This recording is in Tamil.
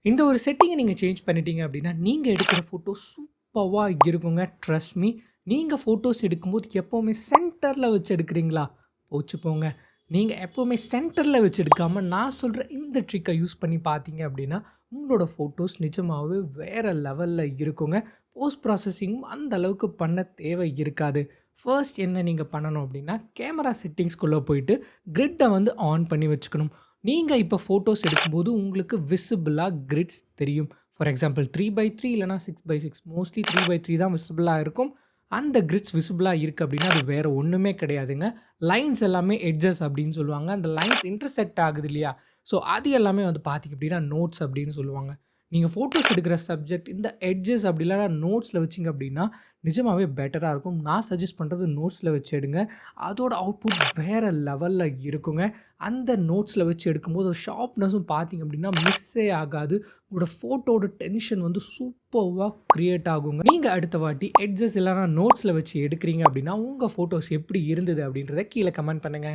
இந்த ஒரு செட்டிங்கை நீங்க சேஞ்ச் பண்ணிட்டீங்க அப்படின்னா, நீங்க எடுக்கிற ஃபோட்டோ சூப்பர்வா இருக்குங்க. Trust me. நீங்க ஃபோட்டோஸ் எடுக்கும்போது எப்பவுமே சென்டர்ல வச்சு எடுக்கிறீங்களா? போச்சு போங்க. நீங்க எப்பவுமே சென்டர்ல வச்சு எடுக்காம, நான் சொல்ற இந்த ட்ரிக்க யூஸ் பண்ணி பார்த்தீங்க அப்படின்னா, உங்களோட ஃபோட்டோஸ் நிஜமாவே வேற லெவல்ல இருக்குங்க. போஸ்ட் ப்ராசஸிங்கும் அந்த அளவுக்கு பண்ண தேவை இருக்காது. ஃபர்ஸ்ட் என்ன நீங்க பண்ணணும் அப்படின்னா, கேமரா செட்டிங்ஸ்குள்ள போயிட்டு கிரிட்ட வந்து ஆன் பண்ணி வச்சுக்கணும். நீங்க இப்ப ஃபோட்டோஸ் எடுக்கும்போது உங்களுக்கு விசிபிளா கிரிட்ஸ் தெரியும். ஃபார் எக்ஸாம்பிள் 3/3 இல்லன்னா 6/6 மோஸ்ட்லி 3/3 தான் விசிபிளா இருக்கும். அந்த கிரிட்ஸ் விசிபிளா இருக்கு அப்படின்னா, அது வேற ஒண்ணுமே கிடையாதுங்க. லைன்ஸ் எல்லாமே எட்ஜஸ் அப்படின்னு சொல்லுவாங்க. அந்த லைன்ஸ் இன்டர்செக்ட் ஆகுது இல்லையா? ஸோ அது எல்லாமே வந்து பார்த்தீங்க அப்படின்னா, நோட்ஸ் அப்படின்னு சொல்லுவாங்க. நீங்க ஃபோட்டோஸ் எடுக்கிற சப்ஜெக்ட் இந்த எட்ஜஸ் அப்படி இல்லன்னா நோட்ஸ்ல வச்சீங்க அப்படின்னா, நிஜமாவே பெட்டரா இருக்கும். நான் சஜெஸ்ட் பண்றது நோட்ஸ்ல வச்சு எடுங்க. அதோட அவுட்புட் வேற லெவல்ல இருக்குங்க. அந்த நோட்ஸ்ல வச்சு எடுக்கும்போது ஷார்ப்னஸும் பார்த்தீங்க அப்படின்னா, மிஸ்ஸே ஆகாது. உங்களோட ஃபோட்டோட டென்ஷன் வந்து சூப்பர்வா கிரியேட் ஆகுங்க. நீங்க அடுத்த வாட்டி எட்ஜஸ் இல்லன்னா நோட்ஸ்ல வச்சு எடுக்கிறீங்க அப்படின்னா, உங்க ஃபோட்டோஸ் எப்படி இருந்தது அப்படின்றத கீழ கமெண்ட் பண்ணுங்க.